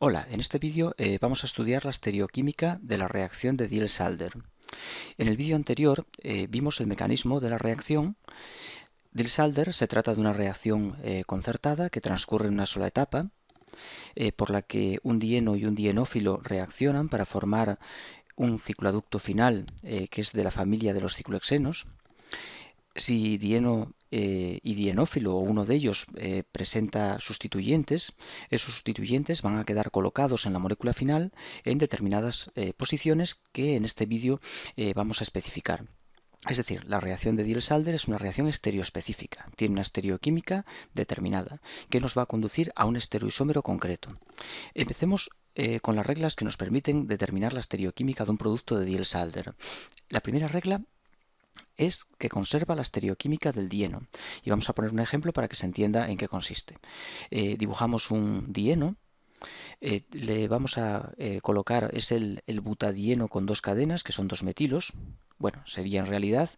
Hola, en este vídeo vamos a estudiar la estereoquímica de la reacción de Diels-Alder. En el vídeo anterior vimos el mecanismo de la reacción. Diels-Alder se trata de una reacción concertada que transcurre en una sola etapa, por la que un dieno y un dienófilo reaccionan para formar un cicloaducto final que es de la familia de los ciclohexenos. Si dieno y dienófilo o uno de ellos presenta sustituyentes, esos sustituyentes van a quedar colocados en la molécula final en determinadas posiciones que en este vídeo vamos a especificar. Es decir, la reacción de Diels-Alder es una reacción estereoespecífica, tiene una estereoquímica determinada, que nos va a conducir a un estereoisómero concreto. Empecemos con las reglas que nos permiten determinar la estereoquímica de un producto de Diels-Alder. La primera regla es que conserva la estereoquímica del dieno. Y vamos a poner un ejemplo para que se entienda en qué consiste. Dibujamos un dieno, le vamos a colocar, es el butadieno con dos cadenas, que son dos metilos. Bueno, sería en realidad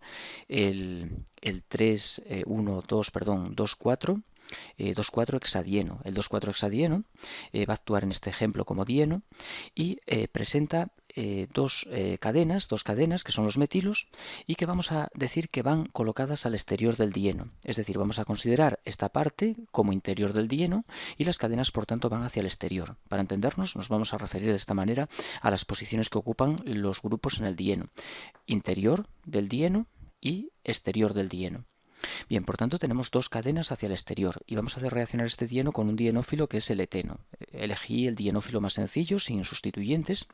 el 3, 1, 2, perdón, 2, 4, 2,4 hexadieno. El 2,4 hexadieno va a actuar en este ejemplo como dieno y presenta dos cadenas que son los metilos y que vamos a decir que van colocadas al exterior del dieno. Es decir, vamos a considerar esta parte como interior del dieno y las cadenas por tanto van hacia el exterior. Para entendernos nos vamos a referir de esta manera a las posiciones que ocupan los grupos en el dieno. Interior del dieno y exterior del dieno. Bien, por tanto tenemos dos cadenas hacia el exterior y vamos a hacer reaccionar este dieno con un dienófilo que es el eteno. Elegí el dienófilo más sencillo, sin sustituyentes.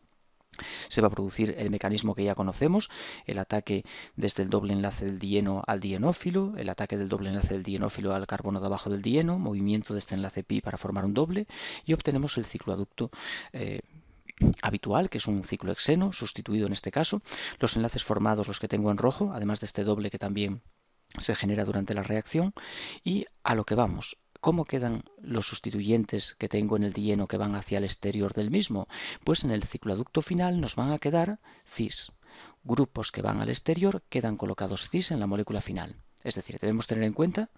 Se va a producir el mecanismo que ya conocemos, el ataque desde el doble enlace del dieno al dienófilo, el ataque del doble enlace del dienófilo al carbono de abajo del dieno, movimiento de este enlace pi para formar un doble y obtenemos el cicloaducto habitual, que es un ciclohexeno, sustituido en este caso. Los enlaces formados, los que tengo en rojo, además de este doble que también se genera durante la reacción, y a lo que vamos. ¿Cómo quedan los sustituyentes que tengo en el dieno que van hacia el exterior del mismo? Pues en el cicloaducto final nos van a quedar cis. Grupos que van al exterior quedan colocados cis en la molécula final. Es decir, debemos tener en cuenta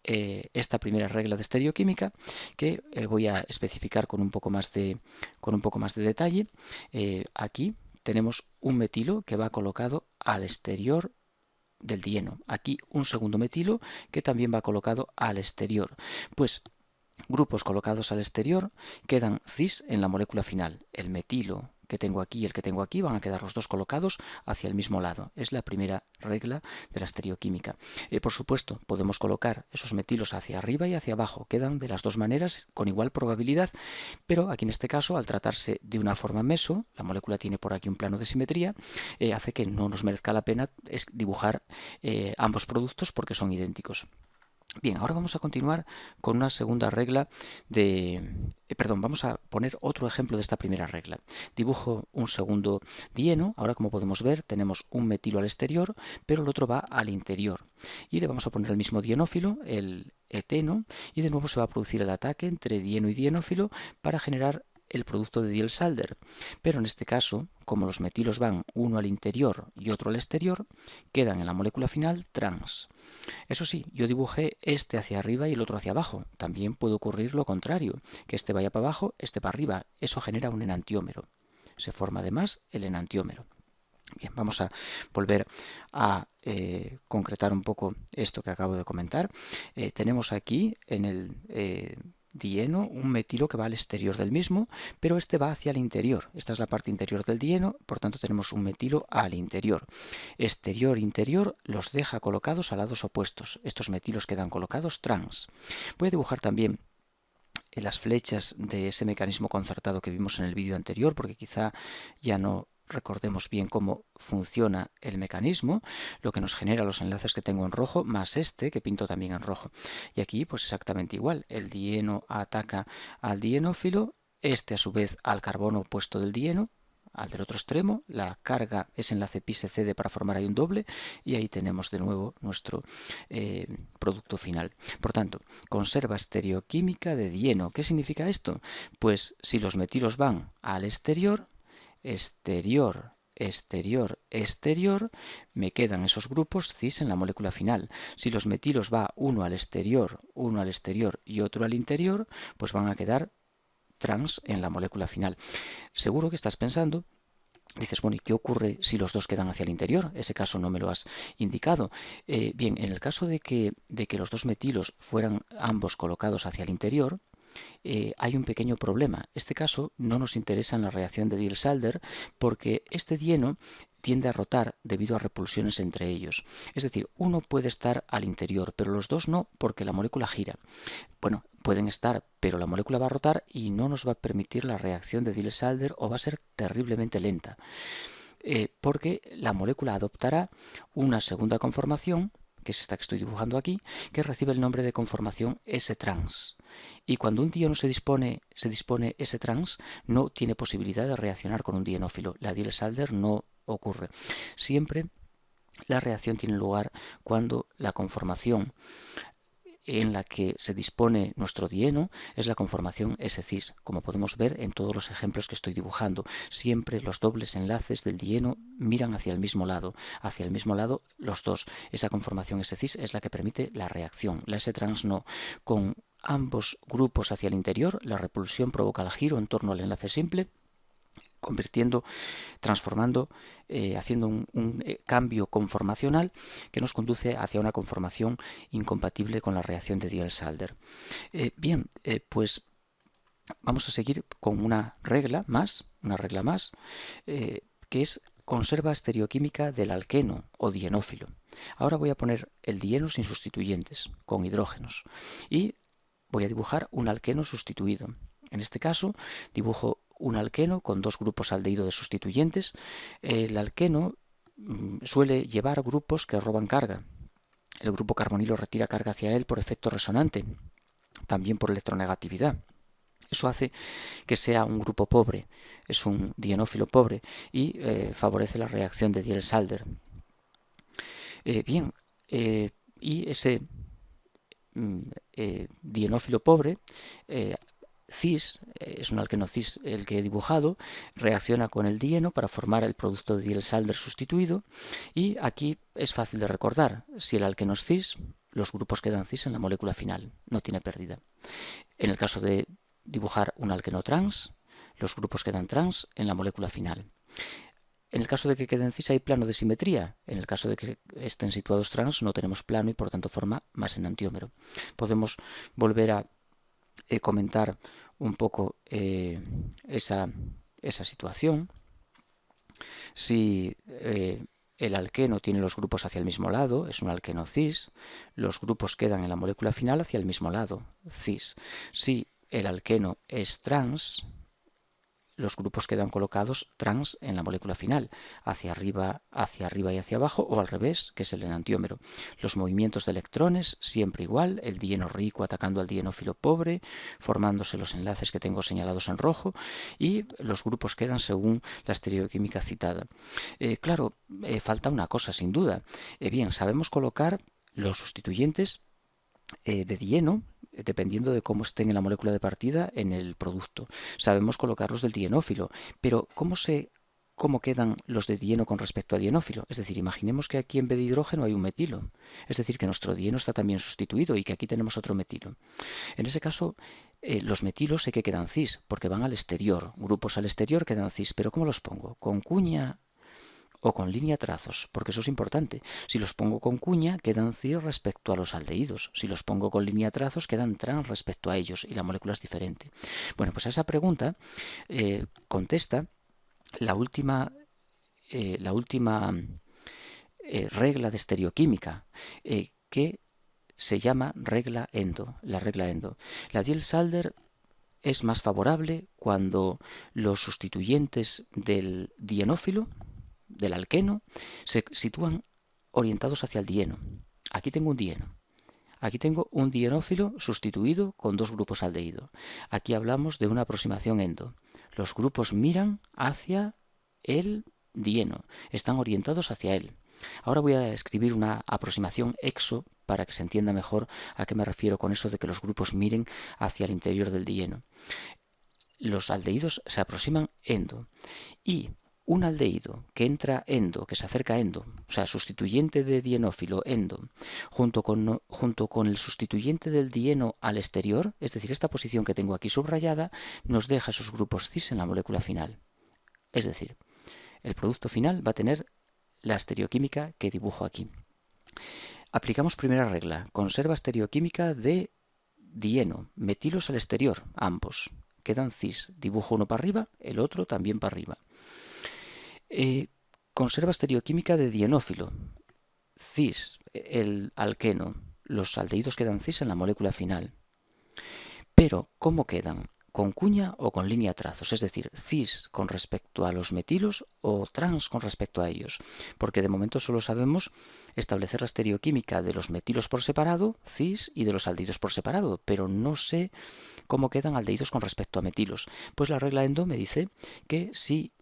esta primera regla de estereoquímica que voy a especificar con un poco más de detalle. Aquí tenemos un metilo que va colocado al exterior del dieno. Aquí un segundo metilo que también va colocado al exterior. Pues grupos colocados al exterior quedan cis en la molécula final. El metilo que tengo aquí y el que tengo aquí van a quedar los dos colocados hacia el mismo lado. Es la primera regla de la estereoquímica. Por supuesto, podemos colocar esos metilos hacia arriba y hacia abajo. Quedan de las dos maneras con igual probabilidad, pero aquí en este caso, al tratarse de una forma meso, la molécula tiene por aquí un plano de simetría, hace que no nos merezca la pena dibujar ambos productos porque son idénticos. Bien, ahora vamos a continuar con una segunda regla vamos a poner otro ejemplo de esta primera regla. Dibujo un segundo dieno. Ahora, como podemos ver, tenemos un metilo al exterior, pero el otro va al interior. Y le vamos a poner el mismo dienófilo, el eteno, y de nuevo se va a producir el ataque entre dieno y dienófilo para generar el producto de Diels-Alder. Pero en este caso, como los metilos van uno al interior y otro al exterior, quedan en la molécula final trans. Eso sí, yo dibujé este hacia arriba y el otro hacia abajo. También puede ocurrir lo contrario, que este vaya para abajo, este para arriba. Eso genera un enantiómero. Se forma además el enantiómero. Bien, vamos a volver a concretar un poco esto que acabo de comentar. Tenemos aquí en el dieno un metilo que va al exterior del mismo, pero este va hacia el interior. Esta es la parte interior del dieno, por tanto tenemos un metilo al interior. Exterior e interior los deja colocados a lados opuestos. Estos metilos quedan colocados trans. Voy a dibujar también en las flechas de ese mecanismo concertado que vimos en el vídeo anterior, porque quizá ya no recordemos bien cómo funciona el mecanismo, lo que nos genera los enlaces que tengo en rojo, más este que pinto también en rojo. Y aquí pues exactamente igual, el dieno ataca al dienófilo, este a su vez al carbono opuesto del dieno, al del otro extremo, la carga, ese enlace pi se cede para formar ahí un doble y ahí tenemos de nuevo nuestro producto final. Por tanto, conserva estereoquímica de dieno. ¿Qué significa esto? Pues si los metilos van al exterior, exterior, exterior, exterior, me quedan esos grupos cis en la molécula final. Si los metilos va uno al exterior y otro al interior, pues van a quedar trans en la molécula final. Seguro que estás pensando, dices, bueno, ¿y qué ocurre si los dos quedan hacia el interior? Ese caso no me lo has indicado. Bien, en el caso de que los dos metilos fueran ambos colocados hacia el interior, hay un pequeño problema. Este caso no nos interesa en la reacción de Diels-Alder porque este dieno tiende a rotar debido a repulsiones entre ellos. Es decir, uno puede estar al interior, pero los dos no, porque la molécula gira. Bueno, pueden estar, pero la molécula va a rotar y no nos va a permitir la reacción de Diels-Alder o va a ser terriblemente lenta, porque la molécula adoptará una segunda conformación, que es esta que estoy dibujando aquí, que recibe el nombre de conformación S-trans. Y cuando un dieno se dispone S-trans, no tiene posibilidad de reaccionar con un dienófilo. La Diels-Alder no ocurre. Siempre la reacción tiene lugar cuando la conformación en la que se dispone nuestro dieno es la conformación S-cis, como podemos ver en todos los ejemplos que estoy dibujando. Siempre los dobles enlaces del dieno miran hacia el mismo lado los dos. Esa conformación S-cis es la que permite la reacción. La S-trans no. Con ambos grupos hacia el interior, la repulsión provoca el giro en torno al enlace simple, transformando, haciendo un cambio conformacional que nos conduce hacia una conformación incompatible con la reacción de Diels-Alder. Bien, pues vamos a seguir con una regla más, que es conserva estereoquímica del alqueno o dienófilo. Ahora voy a poner el dieno sin sustituyentes, con hidrógenos, y voy a dibujar un alqueno sustituido. En este caso, dibujo un alqueno con dos grupos aldehído de sustituyentes. El alqueno suele llevar grupos que roban carga. El grupo carbonilo retira carga hacia él por efecto resonante, también por electronegatividad. Eso hace que sea un grupo pobre, es un dienófilo pobre y favorece la reacción de Diels-Alder. Y ese dienófilo pobre, cis, es un alqueno cis el que he dibujado, reacciona con el dieno para formar el producto de Diels-Alder sustituido, y aquí es fácil de recordar: si el alqueno es cis, los grupos quedan cis en la molécula final, no tiene pérdida. En el caso de dibujar un alqueno trans, los grupos quedan trans en la molécula final. En el caso de que queden cis hay plano de simetría. En el caso de que estén situados trans no tenemos plano y por tanto forma más enantiómero. Podemos volver a comentar un poco esa situación. Si el alqueno tiene los grupos hacia el mismo lado, es un alqueno cis, los grupos quedan en la molécula final hacia el mismo lado, cis. Si el alqueno es trans, los grupos quedan colocados trans en la molécula final, hacia arriba y hacia abajo, o al revés, que es el enantiómero. Los movimientos de electrones siempre igual, el dieno rico atacando al dienófilo pobre, formándose los enlaces que tengo señalados en rojo, y los grupos quedan según la estereoquímica citada. Claro, falta una cosa sin duda. Bien, sabemos colocar los sustituyentes de dieno, dependiendo de cómo estén en la molécula de partida en el producto. Sabemos colocarlos del dienófilo, pero ¿cómo quedan los de dieno con respecto a dienófilo? Es decir, imaginemos que aquí en vez de hidrógeno hay un metilo. Es decir, que nuestro dieno está también sustituido y que aquí tenemos otro metilo. En ese caso, los metilos sé que quedan cis, porque van al exterior. Grupos al exterior quedan cis, pero ¿cómo los pongo? ¿Con cuña o con línea trazos? Porque eso es importante. Si los pongo con cuña, quedan cis respecto a los aldehídos. Si los pongo con línea trazos, quedan trans respecto a ellos y la molécula es diferente. Bueno, pues a esa pregunta contesta la última regla de estereoquímica, que se llama regla Endo, la regla Endo. La Diels-Alder es más favorable cuando los sustituyentes del dienófilo, del alqueno, se sitúan orientados hacia el dieno. Aquí tengo un dieno. Aquí tengo un dienófilo sustituido con dos grupos aldehído. Aquí hablamos de una aproximación endo. Los grupos miran hacia el dieno, están orientados hacia él. Ahora voy a escribir una aproximación exo para que se entienda mejor a qué me refiero con eso de que los grupos miren hacia el interior del dieno. Los aldehídos se aproximan endo y un aldehído que entra endo, que se acerca a endo, o sea, sustituyente de dienófilo endo, junto con el sustituyente del dieno al exterior, es decir, esta posición que tengo aquí subrayada, nos deja esos grupos cis en la molécula final. Es decir, el producto final va a tener la estereoquímica que dibujo aquí. Aplicamos primera regla, conserva estereoquímica de dieno, metilos al exterior, ambos. Quedan cis, dibujo uno para arriba, el otro también para arriba. Conserva estereoquímica de dienófilo, cis, el alqueno, los aldehídos quedan cis en la molécula final. Pero, ¿cómo quedan? ¿Con cuña o con línea trazos? Es decir, cis con respecto a los metilos o trans con respecto a ellos. Porque de momento solo sabemos establecer la estereoquímica de los metilos por separado, cis, y de los aldehídos por separado, pero no sé cómo quedan aldehídos con respecto a metilos. Pues la regla endo me dice que si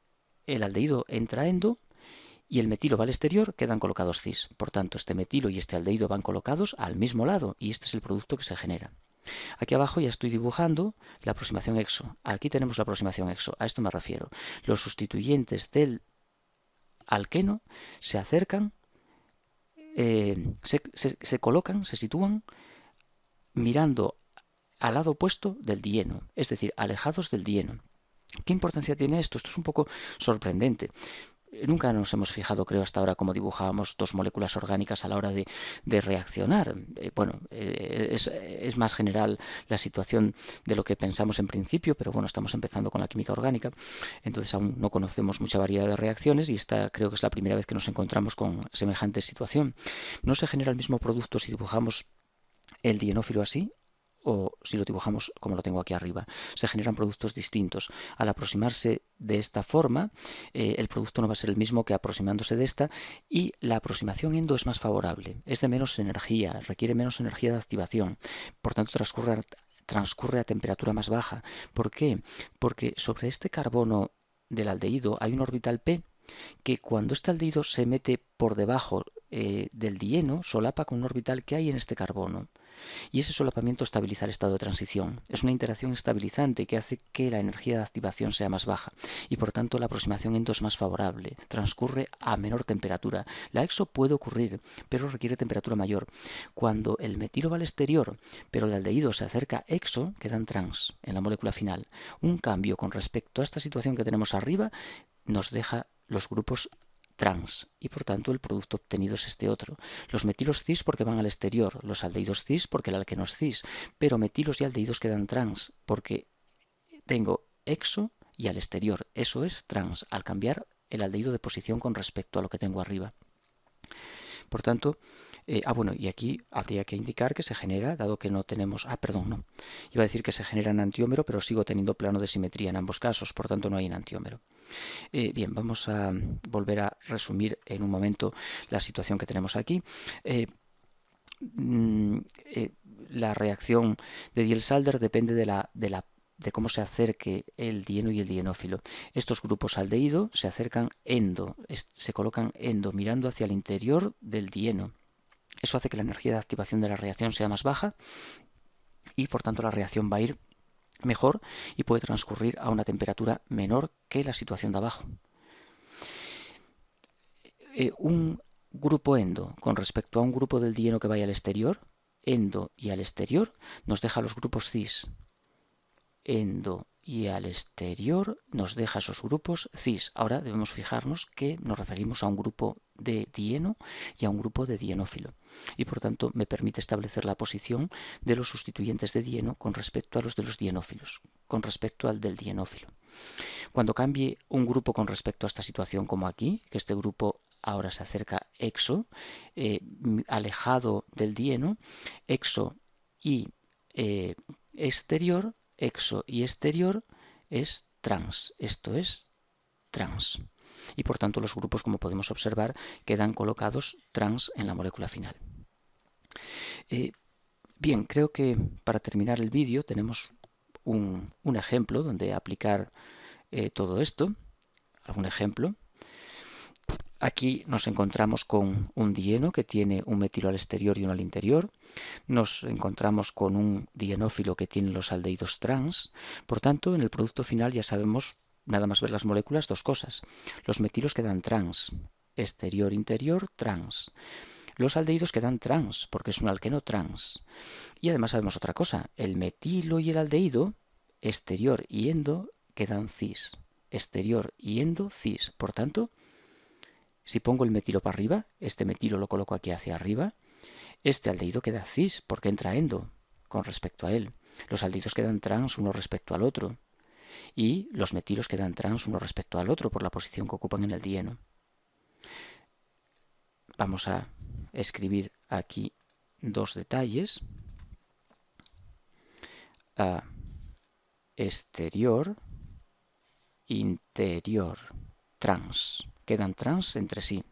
el aldehído entra endo y el metilo va al exterior, quedan colocados cis. Por tanto, este metilo y este aldehído van colocados al mismo lado y este es el producto que se genera. Aquí abajo ya estoy dibujando la aproximación exo. Aquí tenemos la aproximación exo. A esto me refiero. Los sustituyentes del alqueno se acercan, se colocan, se sitúan mirando al lado opuesto del dieno, es decir, alejados del dieno. ¿Qué importancia tiene esto? Esto es un poco sorprendente. Nunca nos hemos fijado, creo, hasta ahora cómo dibujábamos dos moléculas orgánicas a la hora de reaccionar. Es más general la situación de lo que pensamos en principio, pero bueno, estamos empezando con la química orgánica, entonces aún no conocemos mucha variedad de reacciones y esta creo que es la primera vez que nos encontramos con semejante situación. No se genera el mismo producto si dibujamos el dienófilo así o si lo dibujamos como lo tengo aquí arriba. Se generan productos distintos. Al aproximarse de esta forma, el producto no va a ser el mismo que aproximándose de esta y la aproximación endo es más favorable. Es de menos energía, requiere menos energía de activación. Por tanto, transcurre a temperatura más baja. ¿Por qué? Porque sobre este carbono del aldehído hay un orbital P que cuando este aldehído se mete por debajo del dieno, solapa con un orbital que hay en este carbono. Y ese solapamiento estabiliza el estado de transición. Es una interacción estabilizante que hace que la energía de activación sea más baja y por tanto la aproximación endo es más favorable, transcurre a menor temperatura. La exo puede ocurrir, pero requiere temperatura mayor. Cuando el metilo va al exterior, pero el aldehído se acerca exo, quedan trans en la molécula final. Un cambio con respecto a esta situación que tenemos arriba nos deja los grupos trans y por tanto el producto obtenido es este otro. Los metilos cis porque van al exterior, los aldehídos cis porque el alqueno es cis, pero metilos y aldehídos quedan trans porque tengo exo y al exterior. Eso es trans al cambiar el aldehído de posición con respecto a lo que tengo arriba. Por tanto, bueno, y aquí habría que indicar que se genera, dado que no tenemos... perdón, no. Iba a decir que se genera enantiómero, pero sigo teniendo plano de simetría en ambos casos, por tanto no hay enantiómero. Bien, vamos a volver a resumir en un momento la situación que tenemos aquí. La reacción de Diels-Alder depende de cómo se acerque el dieno y el dienófilo. Estos grupos aldehído se acercan endo, se colocan endo, mirando hacia el interior del dieno. Eso hace que la energía de activación de la reacción sea más baja y por tanto la reacción va a ir mejor y puede transcurrir a una temperatura menor que la situación de abajo. Un grupo endo con respecto a un grupo del dieno que vaya al exterior, endo y al exterior, nos deja los grupos cis. Endo y al exterior nos deja esos grupos cis. Ahora debemos fijarnos que nos referimos a un grupo de dieno y a un grupo de dienófilo. Y por tanto me permite establecer la posición de los sustituyentes de dieno con respecto a los de los dienófilos, con respecto al del dienófilo. Cuando cambie un grupo con respecto a esta situación como aquí, que este grupo ahora se acerca exo, alejado del dieno, exo y exterior, exo y exterior es trans. Esto es trans. Y por tanto los grupos, como podemos observar, quedan colocados trans en la molécula final. Bien, creo que para terminar el vídeo tenemos un ejemplo donde aplicar todo esto. Algún ejemplo. Aquí nos encontramos con un dieno que tiene un metilo al exterior y uno al interior. Nos encontramos con un dienófilo que tiene los aldehídos trans. Por tanto, en el producto final ya sabemos nada más ver las moléculas, dos cosas. Los metilos quedan trans, exterior, interior, trans. Los aldehídos quedan trans, porque es un alqueno trans. Y además sabemos otra cosa, el metilo y el aldehído, exterior y endo, quedan cis. Exterior y endo, cis. Por tanto, si pongo el metilo para arriba, este metilo lo coloco aquí hacia arriba, este aldehído queda cis porque entra endo con respecto a él. Los aldehídos quedan trans uno respecto al otro. Y los metilos quedan trans uno respecto al otro por la posición que ocupan en el dieno. Vamos a escribir aquí dos detalles. Exterior, interior, trans. Quedan trans entre sí.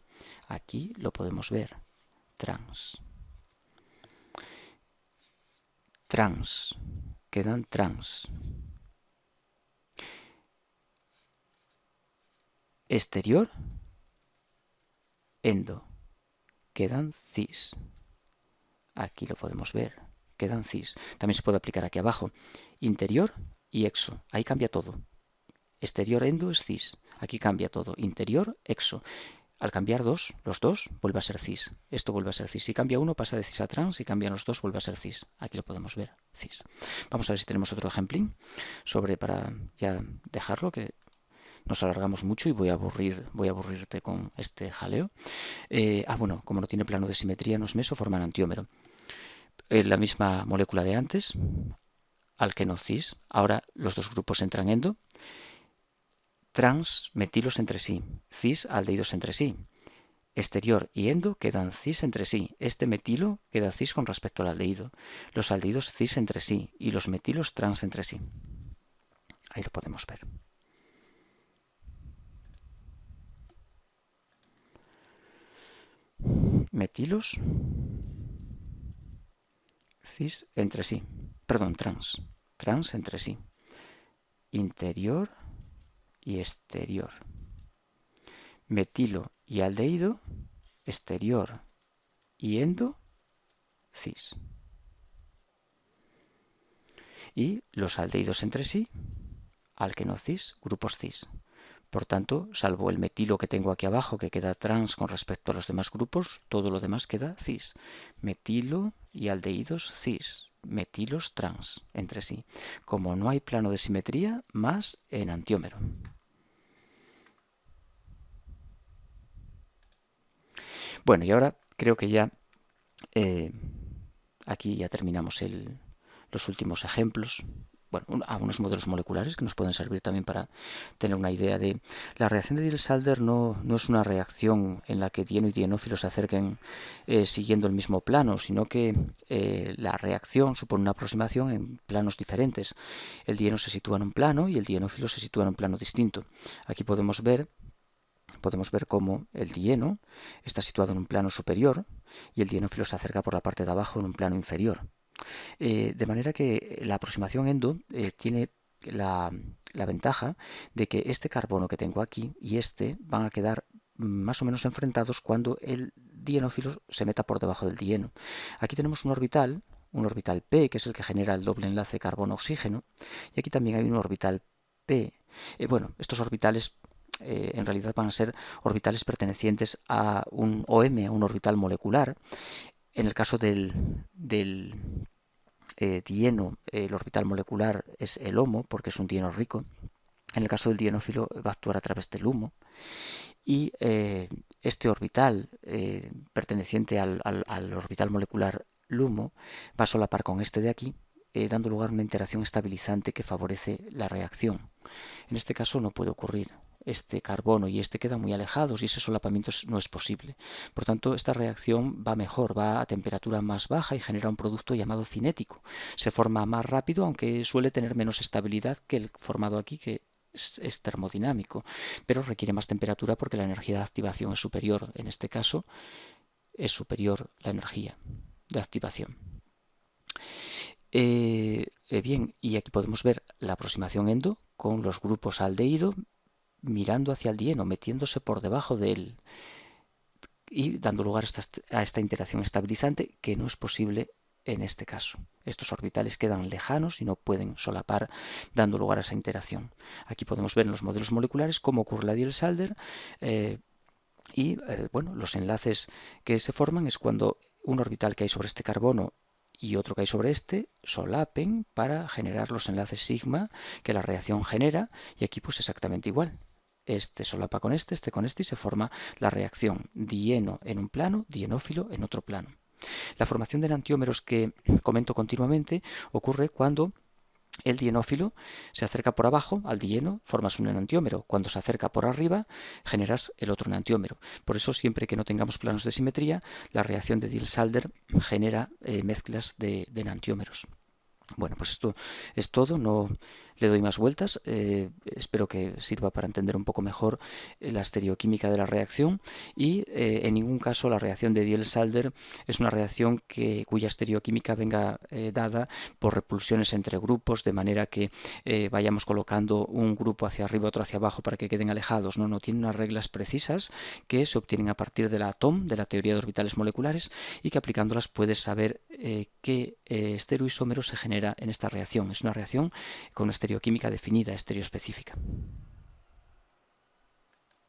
Aquí lo podemos ver. Trans. Trans. Quedan trans. Exterior, endo. Quedan cis. Aquí lo podemos ver. Quedan cis. También se puede aplicar aquí abajo. Interior y exo. Ahí cambia todo. Exterior, endo es cis. Aquí cambia todo. Interior, exo. Al cambiar los dos, vuelve a ser cis. Esto vuelve a ser cis. Si cambia uno, pasa de cis a trans. Si cambian los dos, vuelve a ser cis. Aquí lo podemos ver, cis. Vamos a ver si tenemos otro ejemplín para ya dejarlo, que nos alargamos mucho y voy a aburrirte con este jaleo. Bueno, como no tiene plano de simetría, no es meso, forman antiómero. La misma molécula de antes, alqueno cis. Ahora los dos grupos entran endo. Trans, metilos entre sí. Cis, aldehídos entre sí. Exterior y endo quedan cis entre sí. Este metilo queda cis con respecto al aldehído. Los aldehídos cis entre sí y los metilos trans entre sí. Ahí lo podemos ver. Metilos cis entre sí. Perdón, trans. Trans entre sí. Interior y exterior. Metilo y aldehído, exterior y endo, cis. Y los aldehídos entre sí, alqueno cis, grupos cis. Por tanto, salvo el metilo que tengo aquí abajo, que queda trans con respecto a los demás grupos, todo lo demás queda cis. Metilo y aldehídos cis. Metilos trans entre sí. Como no hay plano de simetría, más enantiómero. Bueno, y ahora creo que ya aquí ya terminamos los últimos ejemplos. Bueno, unos modelos moleculares que nos pueden servir también para tener una idea de... La reacción de Diels-Alder no es una reacción en la que dieno y dienófilo se acerquen siguiendo el mismo plano, sino que la reacción supone una aproximación en planos diferentes. El dieno se sitúa en un plano y el dienófilo se sitúa en un plano distinto. Aquí podemos ver cómo el dieno está situado en un plano superior y el dienófilo se acerca por la parte de abajo en un plano inferior. De manera que la aproximación endo tiene la ventaja de que este carbono que tengo aquí y este van a quedar más o menos enfrentados cuando el dienófilo se meta por debajo del dieno. Aquí tenemos un orbital P, que es el que genera el doble enlace carbono-oxígeno, y aquí también hay un orbital P. Bueno, estos orbitales en realidad van a ser orbitales pertenecientes a un OM, a un orbital molecular. En el caso del dieno, el orbital molecular es el HOMO, porque es un dieno rico. En el caso del dienófilo va a actuar a través del HUMO. Y este orbital perteneciente al orbital molecular LUMO va a solapar con este de aquí, dando lugar a una interacción estabilizante que favorece la reacción. En este caso no puede ocurrir. Este carbono y este quedan muy alejados y ese solapamiento no es posible. Por tanto, esta reacción va mejor, va a temperatura más baja y genera un producto llamado cinético. Se forma más rápido, aunque suele tener menos estabilidad que el formado aquí, que es termodinámico, pero requiere más temperatura porque la energía de activación es superior. En este caso, es superior la energía de activación. Bien, y aquí podemos ver la aproximación endo con los grupos aldehído mirando hacia el dieno, metiéndose por debajo de él y dando lugar a esta interacción estabilizante que no es posible en este caso. Estos orbitales quedan lejanos y no pueden solapar, dando lugar a esa interacción. Aquí podemos ver en los modelos moleculares cómo ocurre la Diels-Alder bueno, los enlaces que se forman es cuando un orbital que hay sobre este carbono y otro que hay sobre este solapen para generar los enlaces sigma que la reacción genera, y aquí pues exactamente igual. Este solapa con este con este, y se forma la reacción dieno en un plano, dienófilo en otro plano. La formación de enantiómeros que comento continuamente ocurre cuando el dienófilo se acerca por abajo al dieno, formas un enantiómero. Cuando se acerca por arriba, generas el otro enantiómero. Por eso, siempre que no tengamos planos de simetría, la reacción de Diels-Alder genera mezclas de enantiómeros. Bueno, pues esto es todo, no le doy más vueltas. Espero que sirva para entender un poco mejor la estereoquímica de la reacción, y en ningún caso la reacción de Diels-Alder es una reacción cuya estereoquímica venga dada por repulsiones entre grupos, de manera que vayamos colocando un grupo hacia arriba, otro hacia abajo para que queden alejados. No, tiene unas reglas precisas que se obtienen a partir de la TOM, de la teoría de orbitales moleculares, y que aplicándolas puedes saber qué estereoisómero se genera en esta reacción. Es una reacción con una estereoquímica definida, estereoespecífica.